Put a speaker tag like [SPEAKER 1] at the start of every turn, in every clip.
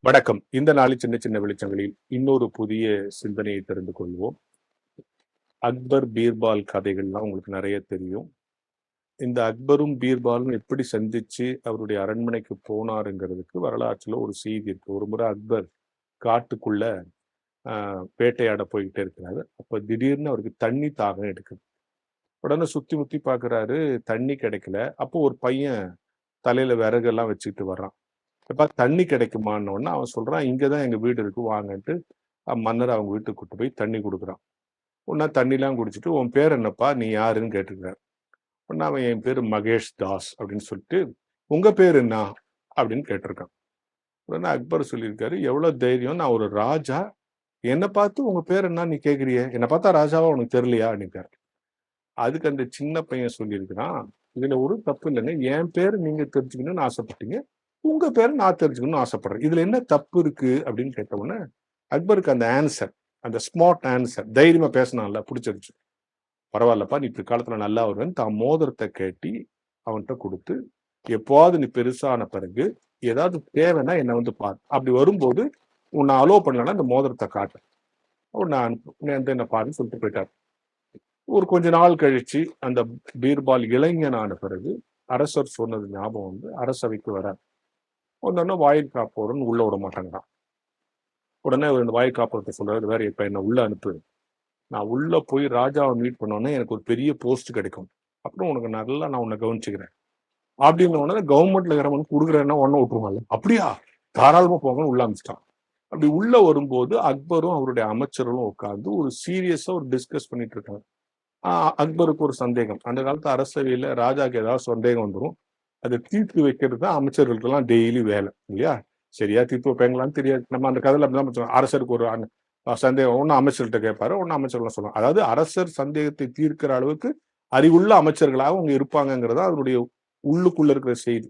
[SPEAKER 1] வணக்கம். இந்த நாளில் சின்ன சின்ன வெளிச்சங்களில் இன்னொரு புதிய சிந்தனையை தெரிந்து கொள்வோம். அக்பர் பீர்பால் கதைகள்லாம் உங்களுக்கு நிறைய தெரியும். இந்த அக்பரும் பீர்பாலும் எப்படி சந்திச்சு அவருடைய அரண்மனைக்கு போனாருங்கிறதுக்கு வரலாற்றுல ஒரு செய்தி இருக்கு. ஒரு முறை அக்பர் காட்டுக்குள்ள வேட்டையாட போய்கிட்டே இருக்கிறாரு. அப்ப திடீர்னு அவருக்கு தண்ணி தாகம் எடுக்குது. உடனே சுத்தி முத்தி பாக்குறாரு, தண்ணி கிடைக்கல. அப்போ ஒரு பையன் தலையில விறகெல்லாம் வச்சுக்கிட்டு வர்றான். எப்பா தண்ணி கிடைக்குமான்னு உடனே அவன் சொல்றான், இங்கதான் எங்க வீடு இருக்கு வாங்கன்ட்டு மன்னர் அவங்க வீட்டுக்கு கூட்டு போய் தண்ணி கொடுக்குறான். உடனே தண்ணிலாம் குடிச்சிட்டு, உன் பேர் என்னப்பா, நீ யாருன்னு கேட்டுக்கிறார். உடனே அவன் என் பேரு மகேஷ் தாஸ் அப்படின்னு சொல்லிட்டு, உங்க பேர் என்ன அப்படின்னு கேட்டிருக்கான். உடனே அக்பர் சொல்லியிருக்காரு, எவ்வளவு தைரியம், நான் ஒரு ராஜா, என்னை பார்த்து உங்க பேர் என்ன நீ கேட்குறிய, என்னை பார்த்தா ராஜாவா உனக்கு தெரியலையா அப்படின்ட்டாரு. அதுக்கு அந்த சின்ன பையன் சொல்லியிருக்கிறான், இதுல ஒரு தப்பு இல்லைங்க, என் பேர் நீங்க தெரிஞ்சுக்கணும்னு ஆசைப்பட்டீங்க, உங்க பேரை நான் தெரிஞ்சுக்கணும்னு ஆசைப்படுறேன், இதுல என்ன தப்பு இருக்கு அப்படின்னு கேட்ட உடனே அக்பருக்கு அந்த ஆன்சர், அந்த ஸ்மார்ட் ஆன்சர், தைரியமா பேசினான்ல, பிடிச்சிருச்சு. பரவாயில்லப்பா, நீ பிற்காலத்துல நல்லா வருவேன் தான் மோதிரத்தை கேட்டி அவன்கிட்ட கொடுத்து, எப்போவாது நீ பெருசான பிறகு ஏதாவது தேவைன்னா என்னை வந்து பாரு, அப்படி வரும்போது உன்னை அலோ பண்ணலன்னா இந்த மோதிரத்தை காட்டு, நான் என்ன பாருன்னு சொல்லிட்டு போயிட்டார். ஒரு கொஞ்ச நாள் கழிச்சு அந்த பீர்பால் இளைஞனான பிறகு அரசர் சொன்னது ஞாபகம் வந்து அரசவைக்கு வர உடனே வாயில் காப்போரன் உள்ள விட மாட்டாங்கதான். உடனே இந்த வாயில் காப்போரத்தை சொல்றாரு, வேற இப்ப என்ன உள்ள அனுப்பு, நான் உள்ள போய் ராஜாவை மீட் பண்ணோன்னே எனக்கு ஒரு பெரிய போஸ்ட் கிடைக்கும், அப்புறம் உனக்கு நல்லா நான் உன்னை கவனிச்சுக்கிறேன் அப்படின்னு உடனே கவர்மெண்ட்ல இருக்கிறவனுக்கு கொடுக்குறேன்னா ஒன்னும் விட்டுருவாங்க. அப்படியா, தாராளமா போங்கன்னு உள்ள அமைச்சிட்டான். அப்படி உள்ள வரும்போது அக்பரும் அவருடைய அமைச்சர்களும் உட்கார்ந்து ஒரு சீரியஸா ஒரு டிஸ்கஸ் பண்ணிட்டு இருக்காங்க. அக்பருக்கு ஒரு சந்தேகம், அந்த காலத்து அரசவையில ராஜாக்கு ஏதாவது சந்தேகம் வந்துடும், அதை தீர்த்து வைக்கிறது தான் அமைச்சர்களுக்கு எல்லாம் டெய்லி வேலை இல்லையா. சரியா தீர்த்து வைப்பாங்களான்னு தெரியாது, நம்ம அந்த கதையில அப்படிதான் அரசருக்கு ஒரு சந்தேகம் ஒன்னு அமைச்சர்கிட்ட கேட்பாரு, ஒன்னு அமைச்சர்கள் சொல்லுவாங்க. அதாவது அரசர் சந்தேகத்தை தீர்க்கிற அளவுக்கு அறிவுள்ள அமைச்சர்களாக அவங்க இருப்பாங்கிறதா அதனுடைய உள்ளுக்குள்ள இருக்கிற செய்தி.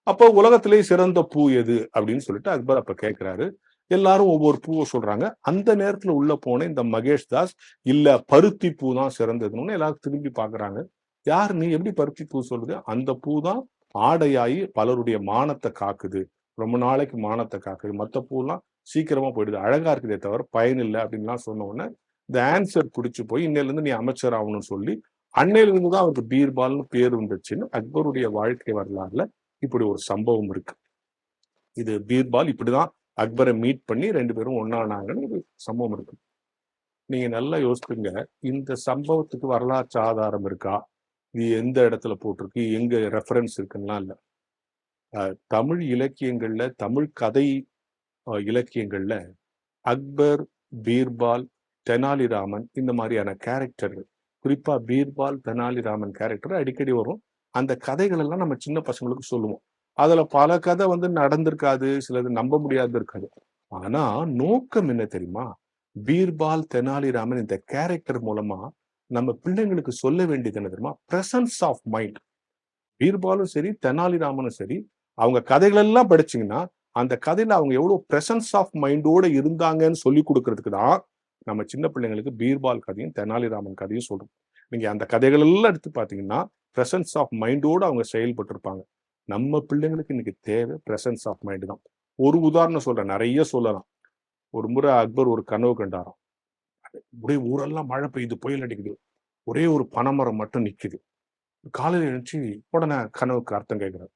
[SPEAKER 1] அப்போ உலகத்திலேயே சிறந்த பூ எது அப்படின்னு சொல்லிட்டு அக்பர் அப்ப கேட்கிறாரு. எல்லாரும் ஒவ்வொரு பூவை சொல்றாங்க. அந்த நேரத்துல உள்ள போன இந்த மகேஷ் தாஸ், இல்ல பருத்தி பூ தான் சிறந்ததுன்னு எல்லாரும் திரும்பி பாக்குறாங்க. யார் நீ, எப்படி பருத்தி பூ சொல்லுது, அந்த பூ தான் ஆடையாகி பலருடைய மானத்தை காக்குது, ரொம்ப நாளைக்கு மானத்தை காக்குது, மற்ற பூலாம் சீக்கிரமா போயிடுது, அழகா இருக்குதே தவிர பயன் இல்லை அப்படின்லாம் சொன்ன உடனே இந்த ஆன்சர் பிடிச்சு போய் இன்னையில இருந்து நீ அமைச்சர் ஆகணும்னு சொல்லி அன்னையில இருந்துதான் அவருக்கு பீர்பால்னு பேர் வந்துச்சுன்னு அக்பருடைய வாழ்க்கை வரலாறுல இப்படி ஒரு சம்பவம் இருக்கு. இது பீர்பால் இப்படிதான் அக்பரை மீட் பண்ணி 2 பேரும் ஒன்னானாங்கன்னு ஒரு சம்பவம் இருக்கு. நீங்க நல்லா யோசிச்சுங்க, இந்த சம்பவத்துக்கு வரலாற்று ஆதாரம் இருக்கா, இது எந்த இடத்துல போட்டிருக்கு, எங்க ரெஃபரன்ஸ் இருக்குன்னா இல்ல. தமிழ் இலக்கியங்கள்ல, தமிழ் கதை இலக்கியங்கள்ல அக்பர், பீர்பால், தெனாலிராமன் இந்த மாதிரியான கேரக்டர்கள், குறிப்பா பீர்பால் தெனாலிராமன் கேரக்டர் அடிக்கடி வரும். அந்த கதைகள் எல்லாம் நம்ம சின்ன பசங்களுக்கு சொல்லுவோம். அதுல பல கதை வந்து நடந்திருக்காது, சிலது நம்ப முடியாது இருக்காது. ஆனா நோக்கம் என்ன தெரியுமா, பீர்பால் தெனாலிராமன் இந்த கேரக்டர் மூலமா நம்ம பிள்ளைங்களுக்கு சொல்ல வேண்டியது என்ன தெரியுமா, பிரசன்ஸ் ஆஃப் மைண்ட். பீர்பாலும் சரி தெனாலிராமனும் சரி, அவங்க கதைகள் எல்லாம் படிச்சீங்கன்னா அந்த கதையில அவங்க எவ்வளவு பிரசன்ஸ் ஆஃப் மைண்டோட இருந்தாங்கன்னு சொல்லி கொடுக்கறதுக்கு தான் நம்ம சின்ன பிள்ளைங்களுக்கு பீர்பால் கதையும் தெனாலிராமன் கதையும் சொல்றோம். நீங்க அந்த கதைகள் எல்லாம் எடுத்து பாத்தீங்கன்னா பிரசன்ஸ் ஆஃப் மைண்டோட அவங்க செயல்பட்டு இருப்பாங்க. நம்ம பிள்ளைங்களுக்கு இன்னைக்கு தேவை பிரசன்ஸ் ஆஃப் மைண்ட் தான். ஒரு உதாரணம் சொல்றேன், நிறைய சொல்லலாம். ஒரு முறை அக்பர் ஒரு கனவு கண்டாராம். அப்படியே ஊரெல்லாம் மழை பெய்யுது, புயல் அடிக்குது, ஒரே ஒரு பனைமரம் மட்டும் நிக்குது. காலையில எழுந்துச்சு உடனே கனவுக்கு அர்த்தம் கேட்கிறார்.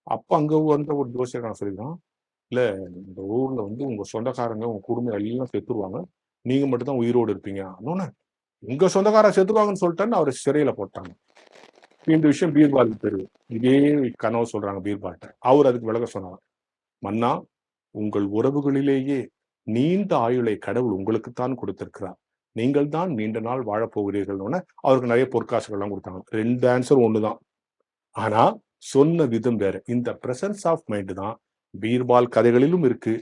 [SPEAKER 1] அப்ப அங்க வந்த ஒரு ஜோசியக்காரன் சொல்லிதான், இல்ல இந்த ஊர்ல வந்து உங்க சொந்தக்காரங்க உங்க குடும்பம் எல்லாம் செத்துருவாங்க, நீங்க மட்டும் தான் உயிரோடு இருப்பீங்க. இன்னொன்னு, உங்க சொந்தக்காரன் செத்துருவாங்கன்னு சொல்லிட்டான்னு அவரை சிறையில போட்டாங்க. இந்த விஷயம் பீர்பாலுக்கு தெரியும். இதே கனவு சொல்றாங்க பீர்பால்ட்ட. அவர் அதுக்கு விளக்க சொன்னார், மன்னா, உங்கள் உறவுகளிலேயே நீண்ட ஆயுளை கடவுள் உங்களுக்குத்தான் கொடுத்திருக்கிறார், நீங்கள் தான் நீண்ட நாள் வாழப்போகிறீர்கள். அவருக்கு நிறைய பொற்காசுகள் எல்லாம் கொடுத்தாங்க. 2 ஆன்சர் ஒண்ணுதான், ஆனா சொன்ன விதம் வேற. இந்த பிரசன்ஸ் ஆஃப் மைண்ட் தான் பீர்பால் கதைகளிலும் இருக்கு,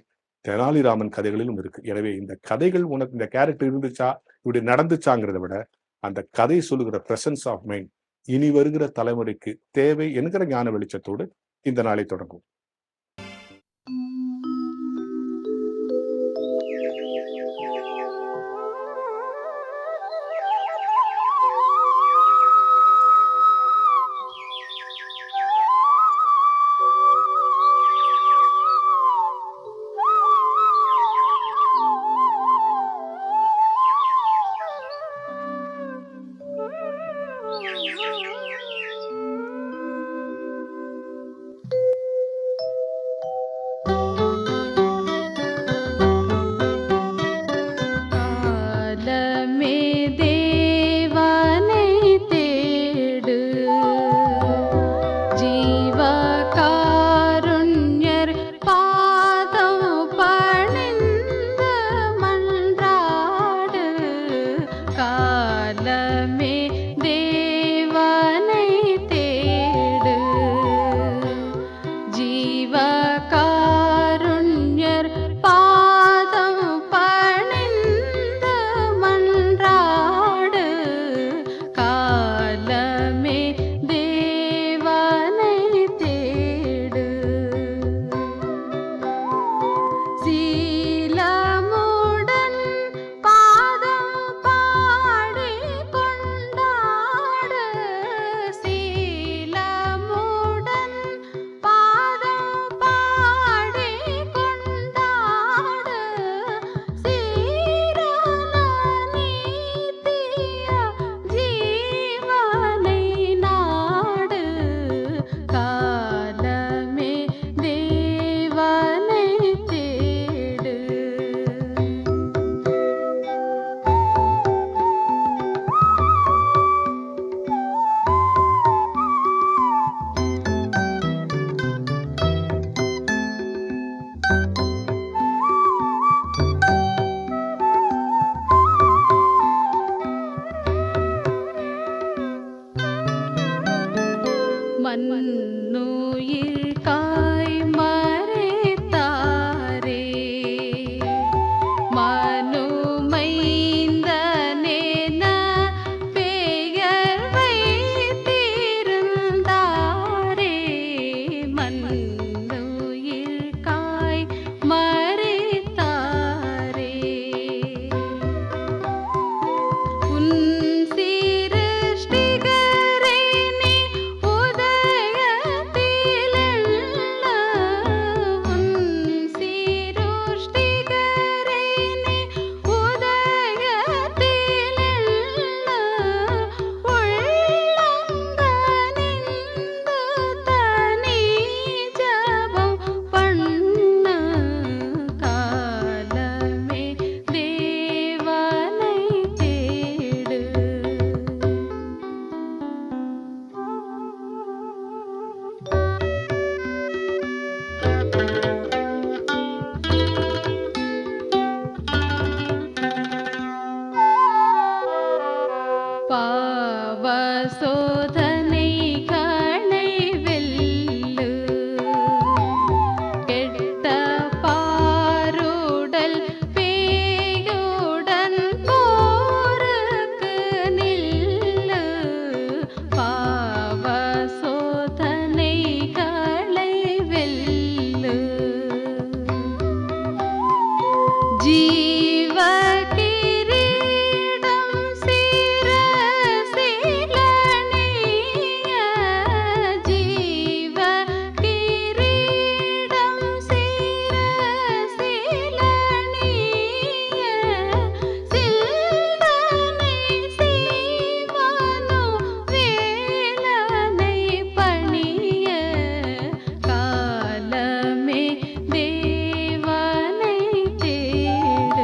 [SPEAKER 1] தெனாலிராமன் கதைகளிலும் இருக்கு. எனவே இந்த கதைகள் உனக்கு இந்த கேரக்டர் இருந்துச்சா, இப்படி நடந்துச்சாங்கிறத விட அந்த கதை சொல்லுகிற பிரசன்ஸ் ஆஃப் மைண்ட் இனி வருகிற தலைமுறைக்கு தேவை என்கிற ஞான வெளிச்சத்தோடு இந்த நாளை தொடங்கும்.
[SPEAKER 2] காருண்யர் பாதம் பணிந்து மன்றாடு காலமே தேவனை தேடு சீலமுடன் பாதம் பாடி கொண்டாடு சீலமுடன் பாதம் பாடி கொண்டாடு சீரான நீதிய ஜீவனை நாடு காலமே தேவனை தேடு மண்ணுயிர் காய் மறைத்தாரே மனுமைந்தனென பெயர் வைத்திருந்தாரே மண்ணுயிர் காய் மறைத்தாரே உன் சிருஷ்டிகரை நீ உதயத்திலெள்ள உன் சிருஷ்டிகரை நீ உதயத்திலெள்ள உள்ளங்கனிந்து தனி ஜபம் பண்ணு காலமே தேவனை தேடு பாவ சோதனைகளை வெல்லு கெட்ட பாருடல் பேயுடன் போருக்கு நில்லு பாவ சோதனைகளை வெல்லு ஜீவ கிரீடம் சிரசிலணிய ஜீவ கிரீடம் சிரசிலணிய சிந்தனை சீவனு வேலனை பணிய காலமே தேவனை தேடு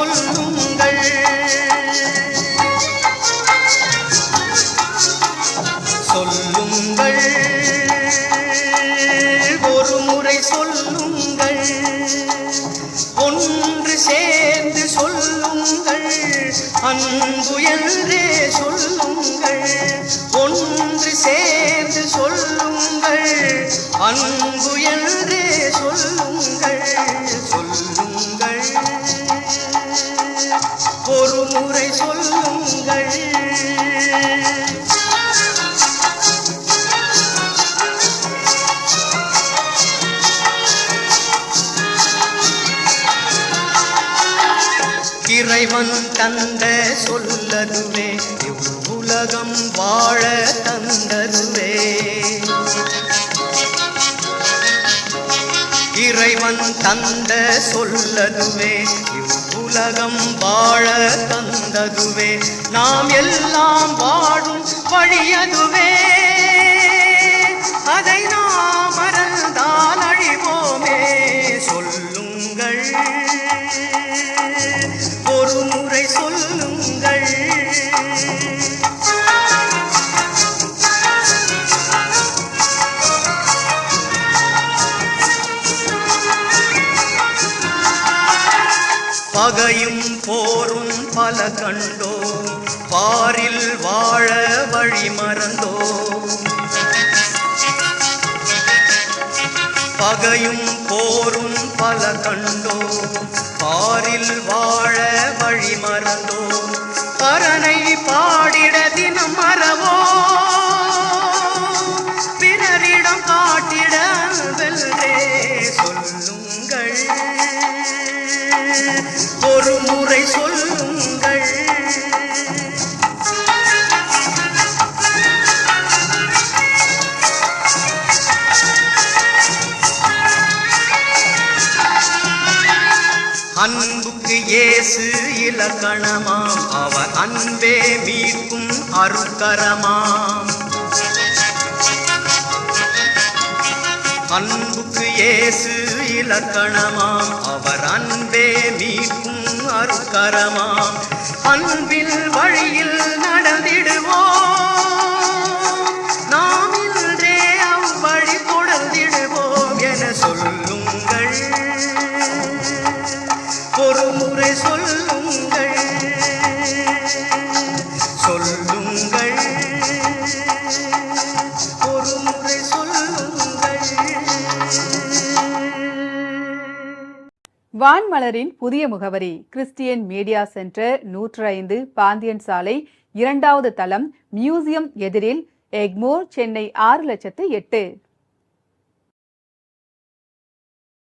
[SPEAKER 3] சொல்லுங்கள். சொல்லுங்கள், ஒரு முறை சொல்லுங்கள். ஒன்று சேர்ந்து சொல்லுங்கள், அன்பு என்றே சொல்லுங்கள். ஒன்று சேர்ந்து சொல்லுங்கள், அன்பு என்றே சொல்லுங்கள். சொல்லுங்கள், ஒரு முறை சொல்லுங்கள். இறைவன் தந்த சொல்லதுவே, உலகம் வாழ தந்ததுவே. இறைவன் தந்த சொல்லதுவே, உலகம் வாழ தந்ததுவே. நாம் எல்லாம் வாழும் வழியதுவே, அதை நாம் மறந்தால் அழிவோமே. சொல்லுங்கள், ஒரு முறை சொல்லுங்கள். பகையும் போரும் பல கண்டோ, பாரில் வாழ வழி மறந்தோ. பகையும் போரும் பல கண்டோ, பாரில் வாழ வழி மறந்தோ. பரனை பாடிட தினம் மறவோ, பிறரிடம் காட்டிட வெல்லே. சொல்லுங்கள், ஒரு முறை சொல்லுங்கள். அன்புக்கு இயேசு இலக்கணமாம், அவர் அன்பே மீட்கும் அருட்கரமாம். அன்புக்கு இயேசு இலக்கணமாம், அவர் அன்பே மீட்கும் அருட்கரமாம். அன்பில் வழியில் நடந்திடுவோம், நாம் இன்றே அவ்வழி தொடர்ந்திடுவோம் என சொல்லுங்கள், ஒரு முறை சொல்லுங்கள். சொல்லுங்கள், ஒரு முறை சொல்லுங்கள்.
[SPEAKER 4] வான்மலரின் புதிய முகவரி கிறிஸ்டியன் மீடியா சென்டர், 105 பாந்தியன் சாலை, 2வது தளம், மியூசியம் எதிரில், எக்மோர், சென்னை 6,08,000.